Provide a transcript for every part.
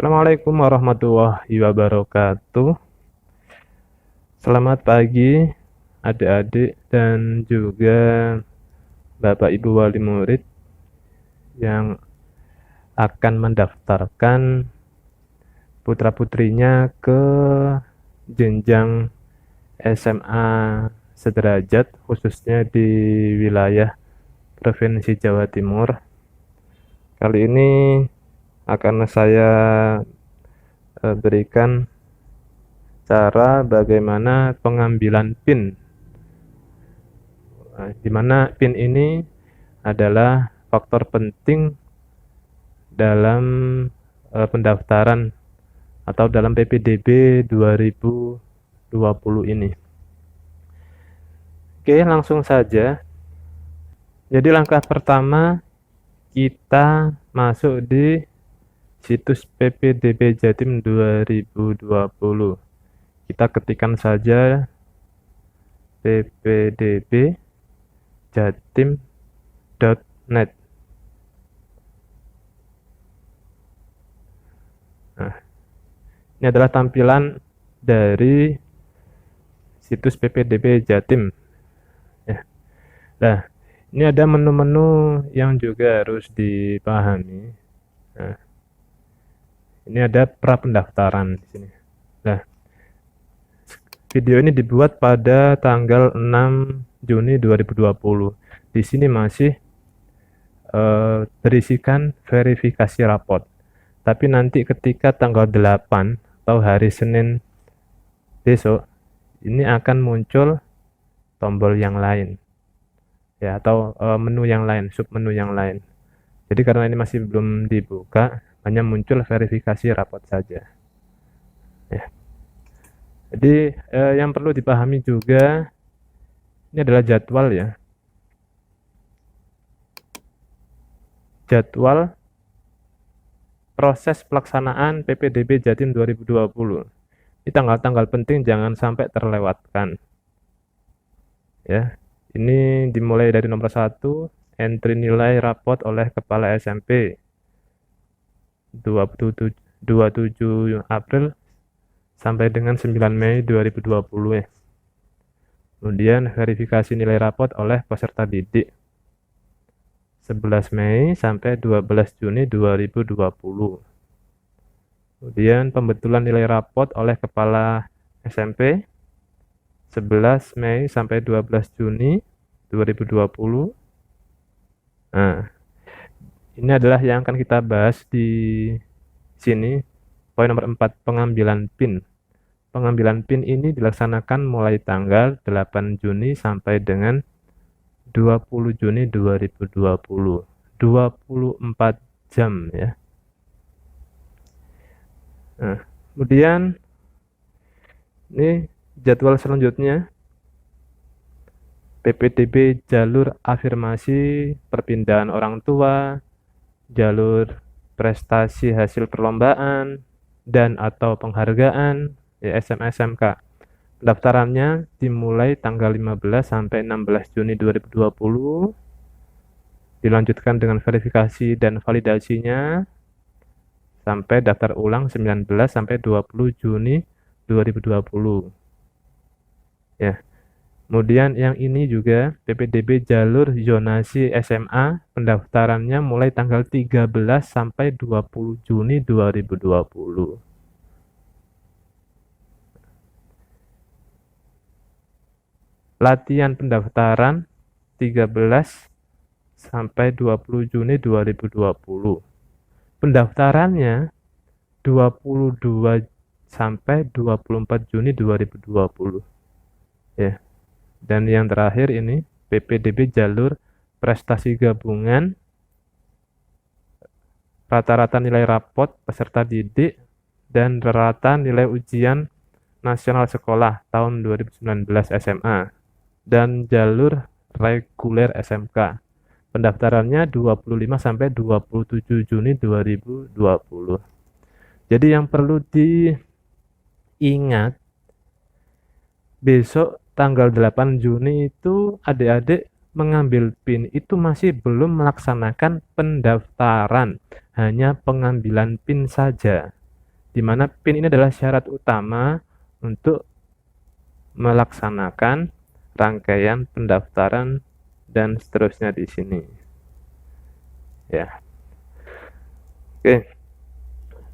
Assalamualaikum warahmatullahi wabarakatuh. Selamat pagi adik-adik dan juga Bapak Ibu wali murid yang akan mendaftarkan putra-putrinya ke jenjang SMA sederajat khususnya di wilayah Provinsi Jawa Timur. Kali ini akan saya berikan cara bagaimana pengambilan PIN, di mana PIN ini adalah faktor penting dalam pendaftaran atau dalam PPDB 2020 ini. Oke, langsung saja. Jadi langkah pertama, kita masuk di situs PPDB Jatim 2020. Kita ketikkan saja ppdbjatim.net. Nah, ini adalah tampilan dari situs PPDB Jatim. Ya. Nah, ini ada menu-menu yang juga harus dipahami. Nah, ini ada pra pendaftaran di sini. Nah, video ini dibuat pada tanggal 6 Juni 2020. Di sini masih berisikan verifikasi rapot. Tapi nanti ketika tanggal 8 atau hari Senin besok, ini akan muncul tombol yang lain. Ya, atau menu yang lain, submenu yang lain. Jadi karena ini masih belum dibuka, hanya muncul verifikasi rapot saja. Ya. Jadi yang perlu dipahami juga, ini adalah jadwal ya. Jadwal proses pelaksanaan PPDB Jatim 2020. Ini tanggal-tanggal penting jangan sampai terlewatkan. Ya, ini dimulai dari nomor 1, entry nilai rapot oleh Kepala SMP 27 April sampai dengan 9 Mei 2020 ya. Kemudian verifikasi nilai rapot oleh peserta didik 11 Mei sampai 12 Juni 2020. Kemudian pembetulan nilai rapot oleh Kepala SMP 11 Mei sampai 12 Juni 2020. Nah, ini adalah yang akan kita bahas di sini. Poin nomor 4, pengambilan PIN. Pengambilan PIN ini dilaksanakan mulai tanggal 8 Juni sampai dengan 20 Juni 2020. 24 jam ya. Nah, kemudian ini jadwal selanjutnya. PPDB jalur afirmasi perpindahan orang tua, jalur prestasi hasil perlombaan dan atau penghargaan ya, SMK. Pendaftarannya dimulai tanggal 15 sampai 16 Juni 2020. Dilanjutkan dengan verifikasi dan validasinya sampai daftar ulang 19 sampai 20 Juni 2020. Ya. Kemudian yang ini juga PPDB jalur zonasi SMA, pendaftarannya mulai tanggal 13 sampai 20 Juni 2020. Latihan pendaftaran 13 sampai 20 Juni 2020. Pendaftarannya 22 sampai 24 Juni 2020. Ya. Dan yang terakhir ini PPDB jalur prestasi gabungan, rata-rata nilai rapot peserta didik dan rata nilai ujian nasional sekolah tahun 2019 SMA dan jalur reguler SMK. Pendaftarannya 25 sampai 27 Juni 2020. Jadi yang perlu diingat, besok tanggal 8 Juni itu adik-adik mengambil PIN itu masih belum melaksanakan pendaftaran, hanya pengambilan PIN saja. di mana PIN ini adalah syarat utama untuk melaksanakan rangkaian pendaftaran dan seterusnya di sini. Ya. Oke.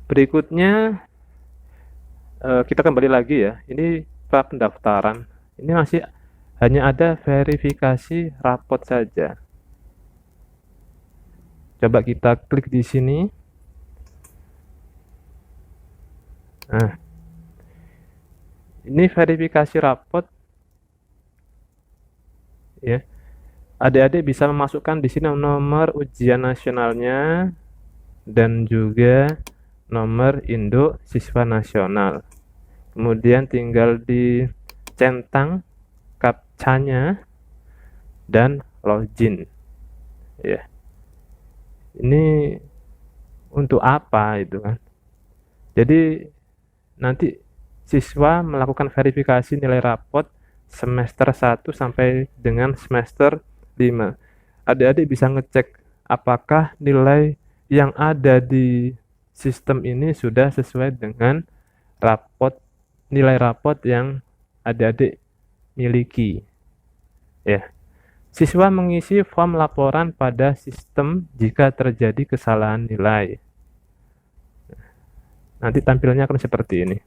Berikutnya kita kembali lagi ya. Ini pra pendaftaran. Ini masih hanya ada verifikasi rapot saja. Coba kita klik di sini. Nah, ini verifikasi rapot ya. Adik-adik bisa memasukkan di sini nomor ujian nasionalnya dan juga nomor induk siswa nasional. Kemudian tinggal dicentang captcha-nya dan login. Ya. Ini untuk apa itu kan? Jadi nanti siswa melakukan verifikasi nilai rapot semester 1 sampai dengan semester 5. Adik-adik bisa ngecek apakah nilai yang ada di sistem ini sudah sesuai dengan nilai rapot yang adik-adik miliki. Ya. Siswa mengisi form laporan pada sistem jika terjadi kesalahan nilai. Nanti tampilannya akan seperti ini.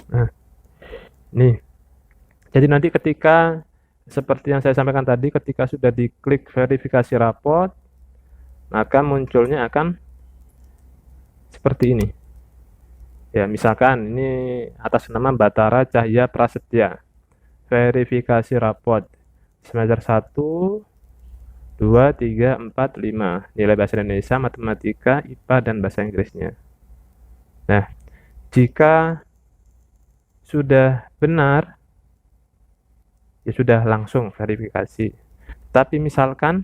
Nah, nih. Jadi nanti ketika seperti yang saya sampaikan tadi, ketika sudah diklik verifikasi rapot, maka munculnya akan seperti ini. Ya, misalkan ini atas nama Batara Cahya Prasetya. Verifikasi rapot semester 1, 2, 3, 4, 5. Nilai bahasa Indonesia, matematika, IPA, dan bahasa Inggrisnya. Nah, jika sudah benar, ya sudah langsung verifikasi. Tapi misalkan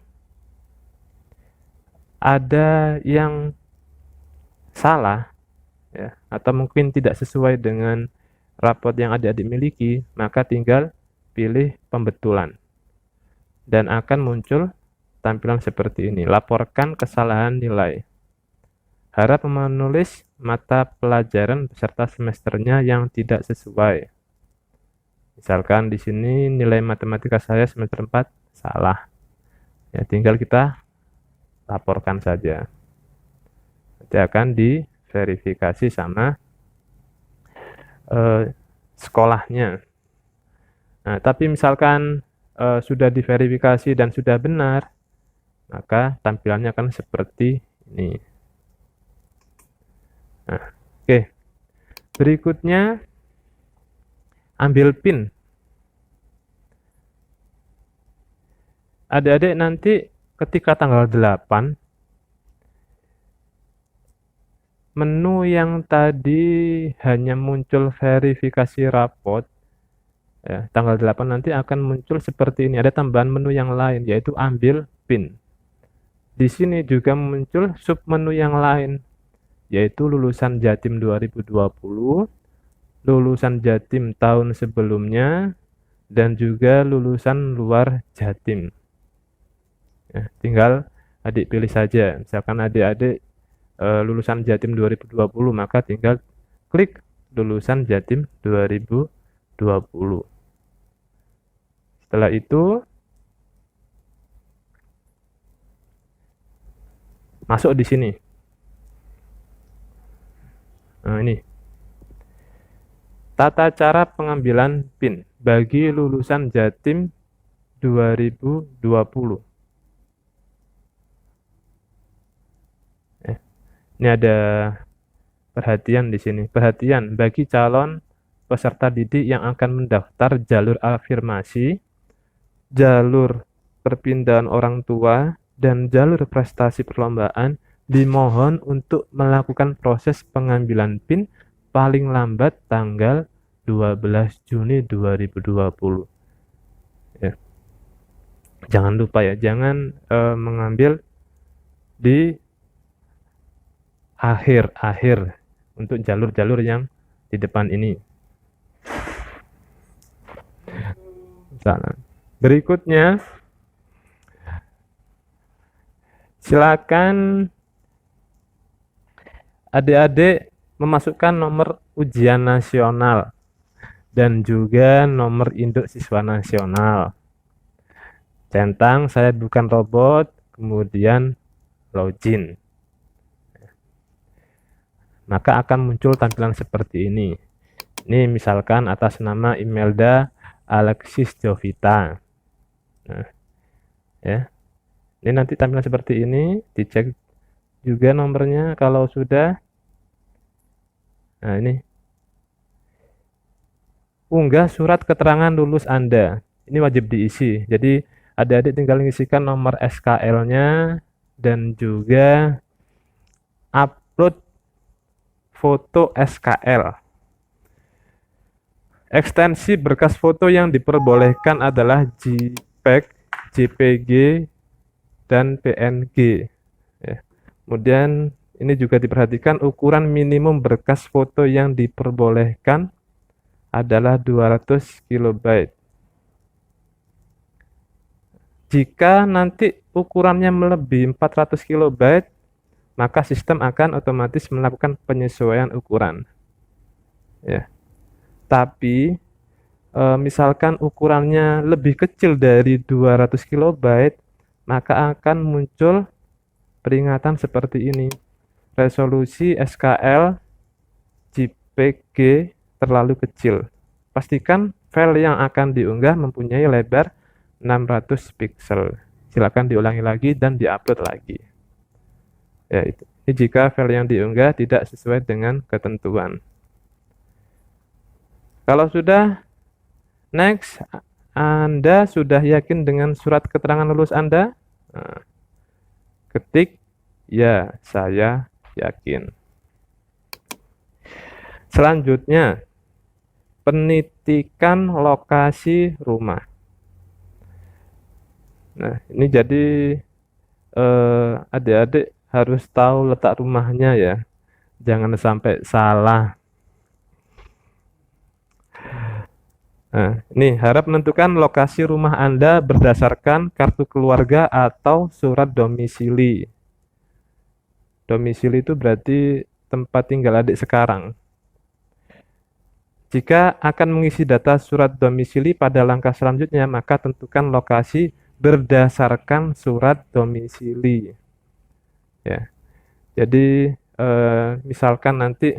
ada yang salah, ya, atau mungkin tidak sesuai dengan rapot yang adik-adik miliki, maka tinggal pilih pembetulan. Dan akan muncul tampilan seperti ini, laporkan kesalahan nilai. Harap menulis mata pelajaran beserta semesternya yang tidak sesuai. Misalkan di sini nilai matematika saya semester 4 salah. Ya, tinggal kita laporkan saja. Nanti akan diverifikasi sama sekolahnya. Nah, tapi misalkan sudah diverifikasi dan sudah benar, maka tampilannya akan seperti ini. Nah, oke. Berikutnya ambil PIN. Adik-adik nanti ketika tanggal 8, menu yang tadi hanya muncul verifikasi rapot, ya, tanggal 8 nanti akan muncul seperti ini. Ada tambahan menu yang lain, yaitu ambil PIN. Di sini juga muncul submenu yang lain, yaitu lulusan Jatim 2020, lulusan Jatim tahun sebelumnya, dan juga lulusan luar Jatim. Ya, tinggal adik pilih saja. Misalkan adik-adik lulusan Jatim 2020, maka tinggal klik lulusan Jatim 2020. Setelah itu masuk di sini. Nah, ini tata cara pengambilan PIN bagi lulusan Jatim 2020. Ini ada perhatian di sini. Perhatian bagi calon peserta didik yang akan mendaftar jalur afirmasi, jalur perpindahan orang tua, dan jalur prestasi perlombaan, dimohon untuk melakukan proses pengambilan PIN paling lambat tanggal 12 Juni 2020. Ya. Jangan lupa ya, jangan mengambil di akhir-akhir untuk jalur-jalur yang di depan ini. Berikutnya, silakan adik-adik memasukkan nomor ujian nasional dan juga nomor induk siswa nasional. Centang saya bukan robot, kemudian login. Maka akan muncul tampilan seperti ini. Ini misalkan atas nama Imelda Alexis Jovita. Nah, ya. Ini nanti tampilan seperti ini, dicek juga nomornya kalau sudah. Nah, ini. Unggah surat keterangan lulus Anda. Ini wajib diisi. Jadi, adik-adik tinggal mengisikan nomor SKL-nya dan juga upload foto SKL. Ekstensi berkas foto yang diperbolehkan adalah JPEG, JPG, dan PNG. Ya. Kemudian ini juga diperhatikan ukuran minimum berkas foto yang diperbolehkan adalah 200 KB. Jika nanti ukurannya melebihi 400 KB, maka sistem akan otomatis melakukan penyesuaian ukuran. Ya. Tapi misalkan ukurannya lebih kecil dari 200 KB, maka akan muncul peringatan seperti ini. Resolusi SKL JPG terlalu kecil. Pastikan file yang akan diunggah mempunyai lebar 600 pixel. Silakan diulangi lagi dan diupload lagi. Ya, itu. Ini jika file yang diunggah tidak sesuai dengan ketentuan. Kalau sudah, next, Anda sudah yakin dengan surat keterangan lulus Anda? Nah, ketik, ya, saya yakin. Selanjutnya, penitikan lokasi rumah. Nah, ini jadi adik-adik harus tahu letak rumahnya ya. Jangan sampai salah. Nah, ini harap menentukan lokasi rumah Anda berdasarkan kartu keluarga atau surat domisili. Domisili itu berarti tempat tinggal adik sekarang. Jika akan mengisi data surat domisili pada langkah selanjutnya, maka tentukan lokasi berdasarkan surat domisili. Ya. Jadi misalkan nanti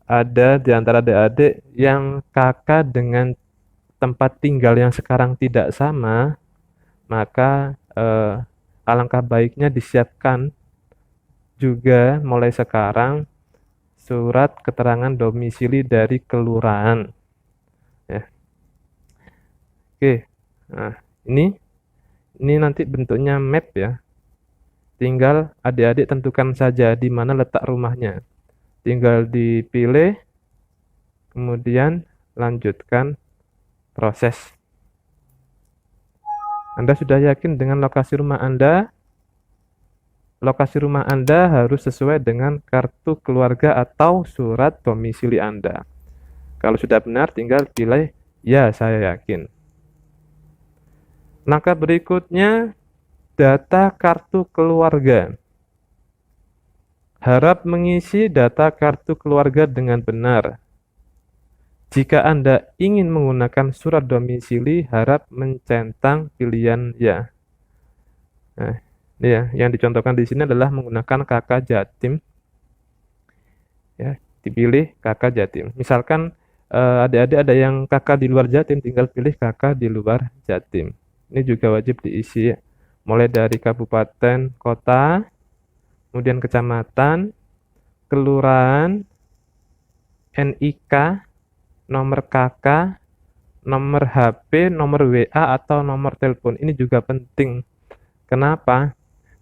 ada di antara adik-adik yang kakak dengan tempat tinggal yang sekarang tidak sama, maka alangkah baiknya disiapkan juga mulai sekarang surat keterangan domisili dari kelurahan. Ya. Oke, nah ini nanti bentuknya map ya. Tinggal adik-adik tentukan saja di mana letak rumahnya. Tinggal dipilih, kemudian lanjutkan proses. Anda sudah yakin dengan lokasi rumah Anda? Lokasi rumah Anda harus sesuai dengan kartu keluarga atau surat domisili Anda. Kalau sudah benar, tinggal pilih, ya saya yakin. Langkah berikutnya, data kartu keluarga. Harap mengisi data kartu keluarga dengan benar. Jika Anda ingin menggunakan surat domisili, harap mencentang pilihan ya. Nah, ini ya, yang dicontohkan di sini adalah menggunakan KK Jatim. Ya, dipilih KK Jatim. Misalkan adik-adik ada yang KK di luar Jatim, tinggal pilih KK di luar Jatim. Ini juga wajib diisi, mulai dari kabupaten, kota, kemudian kecamatan, kelurahan, NIK, nomor KK, nomor HP, nomor WA, atau nomor telepon. Ini juga penting. Kenapa?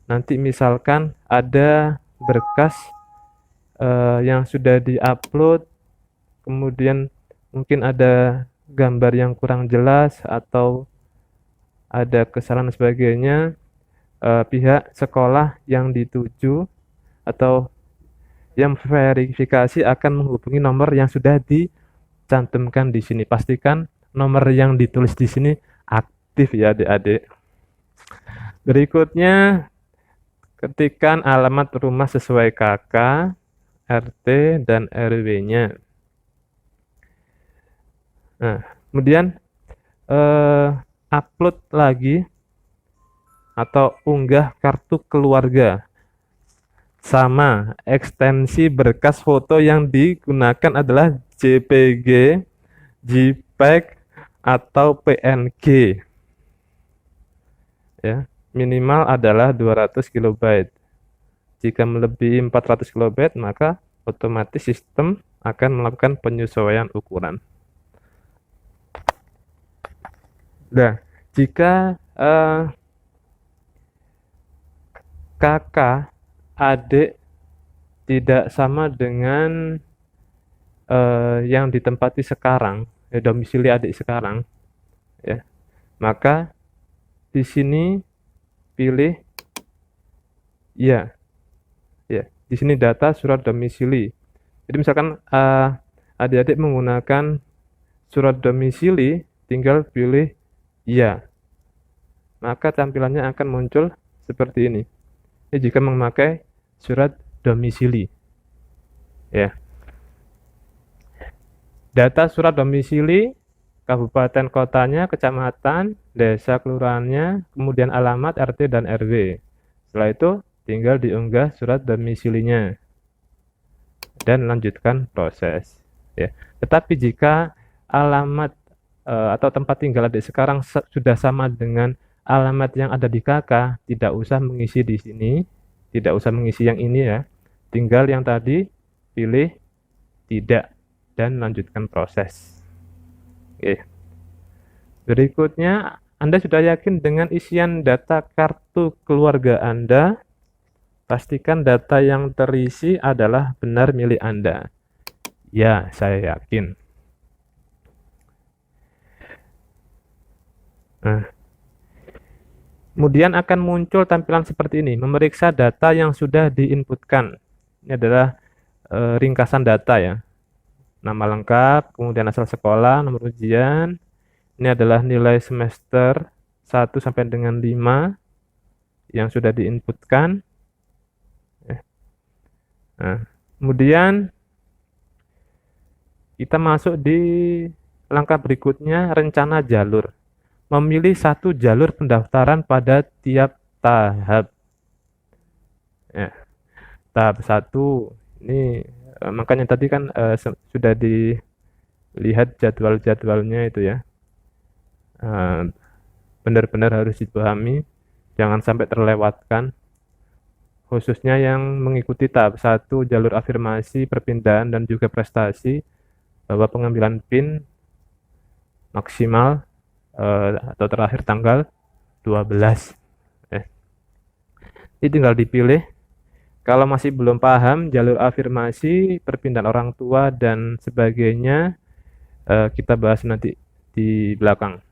Nanti misalkan ada berkas yang sudah diupload, kemudian mungkin ada gambar yang kurang jelas atau ada kesalahan dan sebagainya, pihak sekolah yang dituju atau yang verifikasi akan menghubungi nomor yang sudah dicantumkan di sini. Pastikan nomor yang ditulis di sini aktif ya adik-adik. Berikutnya, ketikkan alamat rumah sesuai KK, RT, dan RW-nya. Nah, kemudian upload lagi atau unggah kartu keluarga. Sama, ekstensi berkas foto yang digunakan adalah JPG, JPEG, atau PNG. Ya, minimal adalah 200 KB. Jika melebihi 400 KB, maka otomatis sistem akan melakukan penyesuaian ukuran. Nah, jika kakak adik tidak sama dengan yang ditempati sekarang, domisili adik sekarang, ya, maka di sini pilih ya, ya. Di sini data surat domisili. Jadi misalkan adik-adik menggunakan surat domisili, tinggal pilih ya. Maka tampilannya akan muncul seperti ini. Ini jika memakai surat domisili. Ya. Data surat domisili, kabupaten kotanya, kecamatan, desa kelurahannya, kemudian alamat RT dan RW. Setelah itu tinggal diunggah surat domisilinya dan lanjutkan proses. Ya. Tetapi jika alamat atau tempat tinggal adik sekarang sudah sama dengan alamat yang ada di KK, tidak usah mengisi di sini, tidak usah mengisi yang ini ya. Tinggal yang tadi pilih tidak dan lanjutkan proses. Oke. Berikutnya, Anda sudah yakin dengan isian data kartu keluarga Anda? Pastikan data yang terisi adalah benar milik Anda. Ya, saya yakin. Nah, kemudian akan muncul tampilan seperti ini, memeriksa data yang sudah diinputkan. Ini adalah ringkasan data ya. Nama lengkap, kemudian asal sekolah, nomor ujian. Ini adalah nilai semester 1 sampai dengan 5 yang sudah diinputkan. Nah, kemudian kita masuk di langkah berikutnya, rencana jalur. Memilih satu jalur pendaftaran pada tiap tahap. Ya, tahap 1 ini makanya tadi kan sudah dilihat jadwal-jadwalnya itu ya. Benar-benar harus dipahami, jangan sampai terlewatkan. Khususnya yang mengikuti tahap 1 jalur afirmasi, perpindahan, dan juga prestasi, bahwa pengambilan PIN maksimal atau terakhir tanggal 12. Ini tinggal dipilih. Kalau masih belum paham jalur afirmasi, perpindahan orang tua, dan sebagainya, kita bahas nanti di belakang.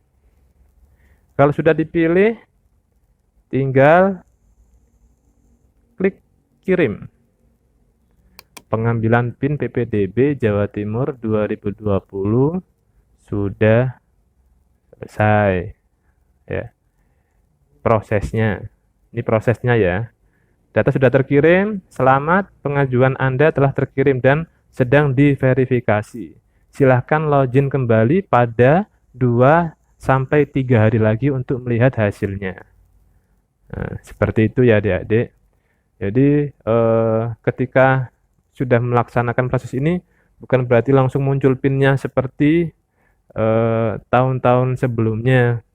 Kalau sudah dipilih, tinggal klik kirim. Pengambilan PIN PPDB Jawa Timur 2020 sudah selesai. Ya. Prosesnya. Ini prosesnya ya. Data sudah terkirim, selamat, pengajuan Anda telah terkirim dan sedang diverifikasi. Silahkan login kembali pada 2-3 hari lagi untuk melihat hasilnya. Nah, seperti itu ya adik-adik. Jadi ketika sudah melaksanakan proses ini, bukan berarti langsung muncul PIN-nya seperti tahun-tahun sebelumnya.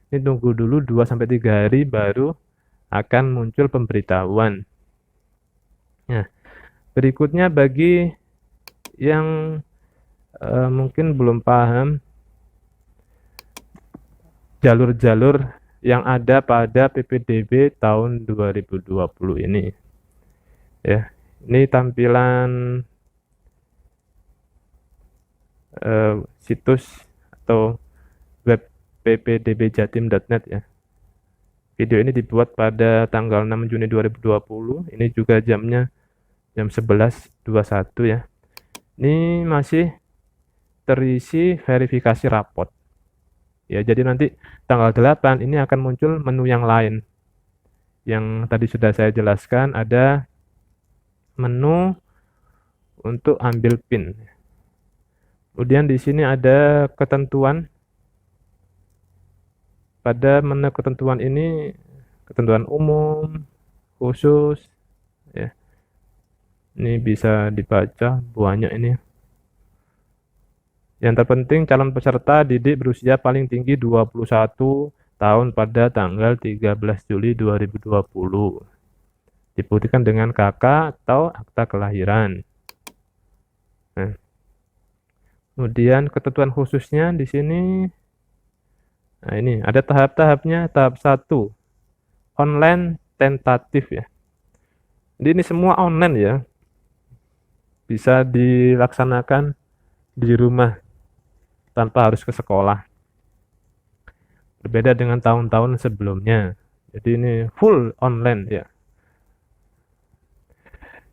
Ini tunggu dulu 2-3 hari baru akan muncul pemberitahuan. Nah, berikutnya bagi yang mungkin belum paham jalur-jalur yang ada pada PPDB tahun 2020 ini. Ya, ini tampilan situs atau web ppdbjatim.net ya. Video ini dibuat pada tanggal 6 Juni 2020. Ini juga jamnya jam 11.21 ya. Ini masih terisi verifikasi rapot. Ya, jadi nanti tanggal 8 ini akan muncul menu yang lain. Yang tadi sudah saya jelaskan, ada menu untuk ambil PIN. Kemudian di sini ada ketentuan. Pada menu ketentuan ini, ketentuan umum, khusus, ya. Ini bisa dibaca banyak ini. Yang terpenting calon peserta didik berusia paling tinggi 21 tahun pada tanggal 13 Juli 2020. Dibuktikan dengan KK atau akta kelahiran. Nah, kemudian ketentuan khususnya di sini. Nah, ini ada tahap-tahapnya. Tahap 1, online tentatif ya. Jadi ini semua online ya. Bisa dilaksanakan di rumah tanpa harus ke sekolah. Berbeda dengan tahun-tahun sebelumnya. Jadi ini full online ya.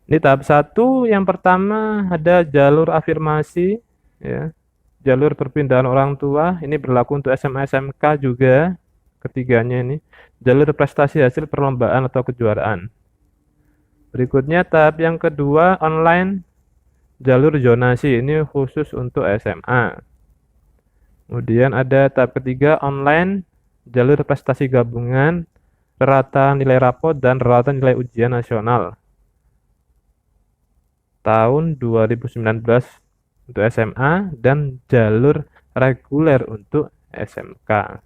Ini tahap 1, yang pertama ada jalur afirmasi ya. Jalur perpindahan orang tua, ini berlaku untuk SMA SMK juga. Ketiganya ini jalur prestasi hasil perlombaan atau kejuaraan. Berikutnya tahap yang kedua, online jalur zonasi, ini khusus untuk SMA. Kemudian ada tahap ketiga, online jalur prestasi gabungan, rata nilai rapot dan rata nilai ujian nasional tahun 2019 untuk SMA dan jalur reguler untuk SMK.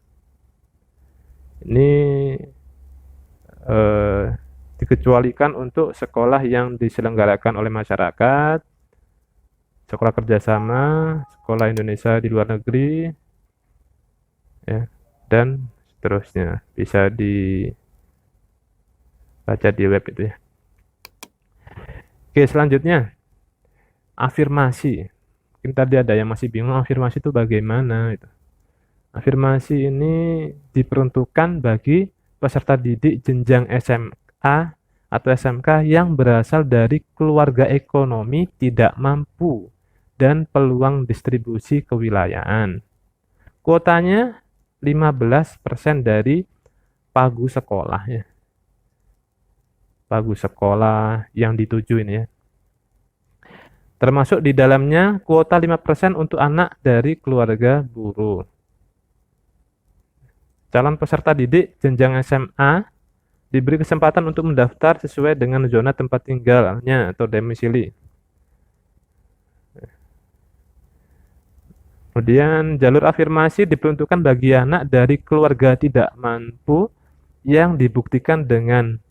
Ini dikecualikan untuk sekolah yang diselenggarakan oleh masyarakat, sekolah kerjasama, sekolah Indonesia di luar negeri, ya, dan seterusnya. Bisa dibaca di web itu ya. Oke, selanjutnya afirmasi. Mungkin tadi ada yang masih bingung afirmasi itu bagaimana itu. Afirmasi ini diperuntukkan bagi peserta didik jenjang SMA atau SMK yang berasal dari keluarga ekonomi tidak mampu dan peluang distribusi kewilayahan. Kuotanya 15% dari pagu sekolah ya. Pagu sekolah yang dituju ini ya. Termasuk di dalamnya kuota 5% untuk anak dari keluarga buruh. Calon peserta didik jenjang SMA diberi kesempatan untuk mendaftar sesuai dengan zona tempat tinggalnya atau domisili. Kemudian jalur afirmasi diperuntukkan bagi anak dari keluarga tidak mampu yang dibuktikan dengan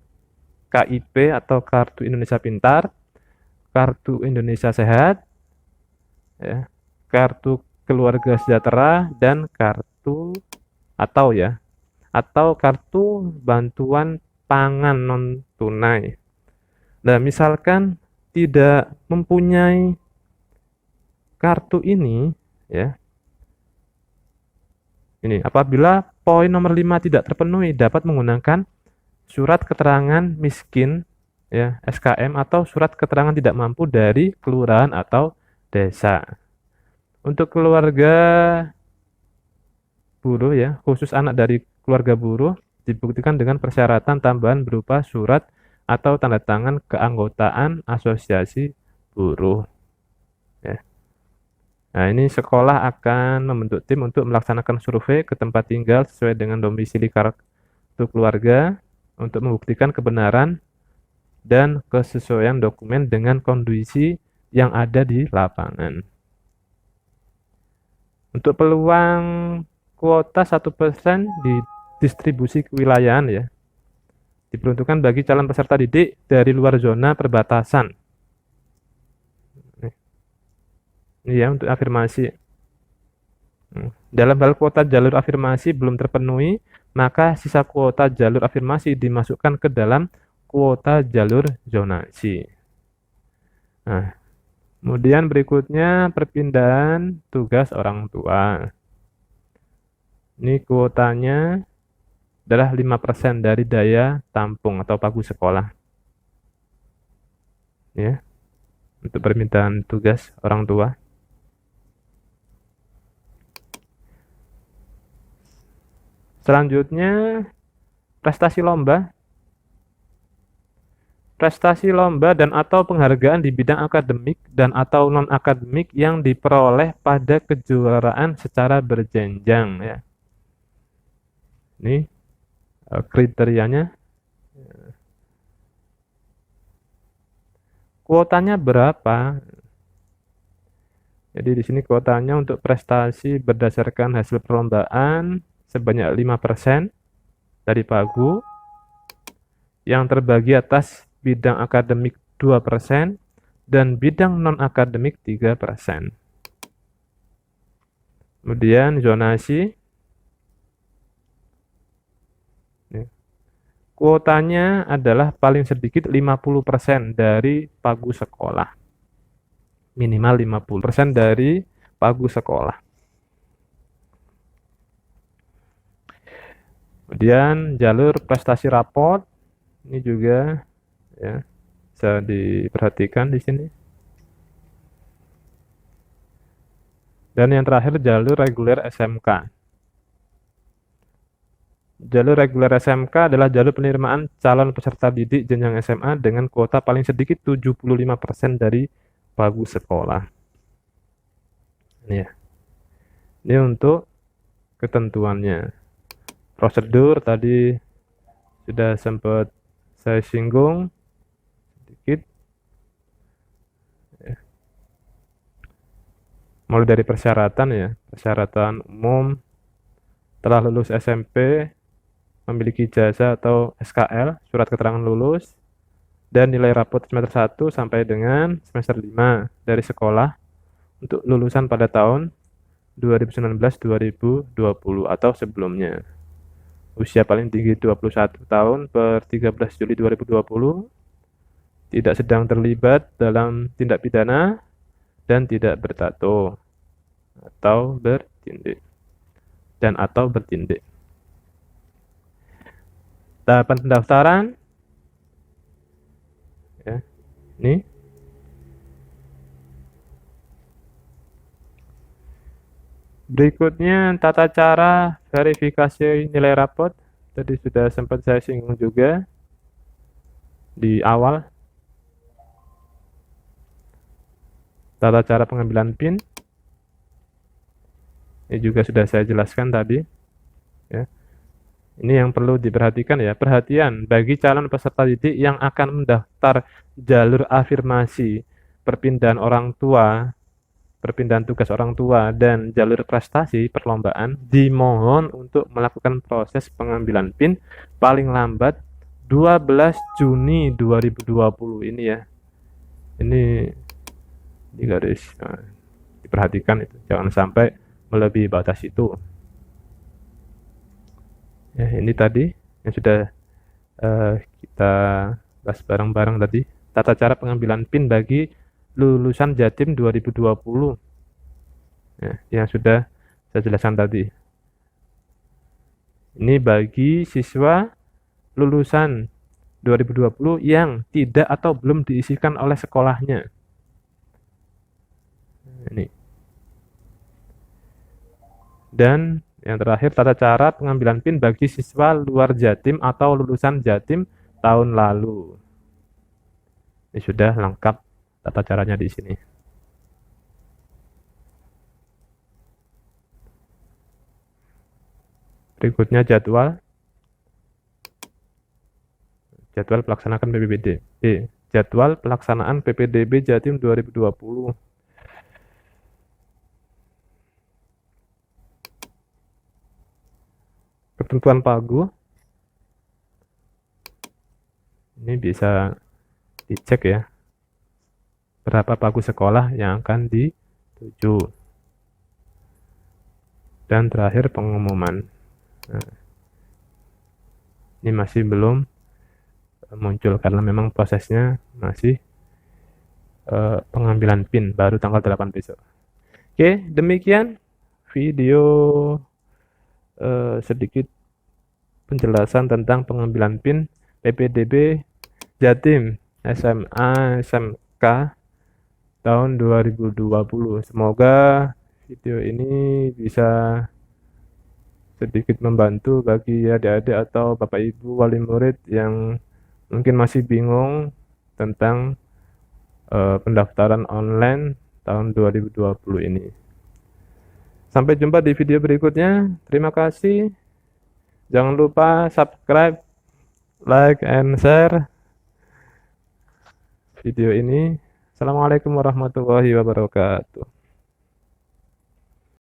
KIP atau Kartu Indonesia Pintar, Kartu Indonesia Sehat, ya, Kartu Keluarga Sejahtera, dan kartu atau kartu bantuan pangan non tunai. Nah, misalkan tidak mempunyai kartu ini, ya, ini apabila poin nomor 5 tidak terpenuhi dapat menggunakan surat keterangan miskin ya, SKM, atau surat keterangan tidak mampu dari kelurahan atau desa. Untuk keluarga buruh ya, khusus anak dari keluarga buruh dibuktikan dengan persyaratan tambahan berupa surat atau tanda tangan keanggotaan asosiasi buruh ya. Nah, ini sekolah akan membentuk tim untuk melaksanakan survei ke tempat tinggal sesuai dengan domisili kartu keluarga untuk membuktikan kebenaran dan kesesuaian dokumen dengan kondisi yang ada di lapangan. Untuk peluang kuota 1% di distribusi kewilayahan ya, diperuntukkan bagi calon peserta didik dari luar zona perbatasan. Ini ya untuk afirmasi. Dalam hal kuota jalur afirmasi belum terpenuhi, maka sisa kuota jalur afirmasi dimasukkan ke dalam kuota jalur zonasi. Nah, kemudian berikutnya perpindahan tugas orang tua. Ini kuotanya adalah 5% dari daya tampung atau pagu sekolah. Ya, untuk permintaan tugas orang tua. Selanjutnya, prestasi lomba. Prestasi lomba dan atau penghargaan di bidang akademik dan atau non-akademik yang diperoleh pada kejuaraan secara berjenjang ya. Ini kriterianya. Kuotanya berapa? Jadi di sini kuotanya untuk prestasi berdasarkan hasil perlombaan sebanyak 5% dari pagu, yang terbagi atas bidang akademik 2% dan bidang non-akademik 3%. Kemudian zonasi. Kuotanya adalah paling sedikit 50% dari pagu sekolah. Minimal 50% dari pagu sekolah. Kemudian jalur prestasi raport. Ini juga ya bisa diperhatikan di sini. Dan yang terakhir jalur reguler SMK. Jalur reguler SMK adalah jalur penerimaan calon peserta didik jenjang SMA dengan kuota paling sedikit 75% dari pagu sekolah. Ini ya. Ini untuk ketentuannya. Prosedur tadi sudah sempat saya singgung sedikit. Mulai dari persyaratan ya. Persyaratan umum, telah lulus SMP, memiliki ijazah atau SKL, surat keterangan lulus, dan nilai rapot semester 1 sampai dengan semester 5 dari sekolah untuk lulusan pada tahun 2019-2020 atau sebelumnya. Usia paling tinggi 21 tahun per 13 Juli 2020, tidak sedang terlibat dalam tindak pidana, dan tidak bertato atau bertindik. Tahapan pendaftaran ya. Ini berikutnya tata cara verifikasi nilai rapot. Tadi sudah sempat saya singgung juga di awal. Tata cara pengambilan PIN ini juga sudah saya jelaskan tadi ya. Ini yang perlu diperhatikan ya. Perhatian bagi calon peserta didik yang akan mendaftar jalur afirmasi perpindahan orang tua, perpindahan tugas orang tua, dan jalur prestasi perlombaan, dimohon untuk melakukan proses pengambilan PIN paling lambat 12 Juni 2020 ini ya. Ini di garis diperhatikan itu, jangan sampai melebihi batas itu. Ya, ini tadi yang sudah kita bahas bareng-bareng tadi, tata cara pengambilan PIN bagi lulusan Jatim 2020 ya, yang sudah saya jelaskan tadi. Ini bagi siswa lulusan 2020 yang tidak atau belum diisikan oleh sekolahnya. Ini. Dan yang terakhir, tata cara pengambilan PIN bagi siswa luar Jatim atau lulusan Jatim tahun lalu. Ini sudah lengkap tata caranya di sini. Berikutnya jadwal pelaksanaan PPDB. Jadwal pelaksanaan PPDB Jatim 2020. Ketentuan pagu ini bisa dicek ya, berapa pagu sekolah yang akan dituju. Dan terakhir pengumuman. Nah, ini masih belum muncul karena memang prosesnya masih pengambilan PIN baru tanggal 8 besok. Oke, demikian video sedikit penjelasan tentang pengambilan PIN PPDB Jatim SMA SMK tahun 2020. Semoga video ini bisa sedikit membantu bagi adik-adik atau bapak ibu wali murid yang mungkin masih bingung tentang pendaftaran online tahun 2020 ini. Sampai jumpa di video berikutnya. Terima kasih. Jangan lupa subscribe, like, and share video ini. Assalamualaikum warahmatullahi wabarakatuh.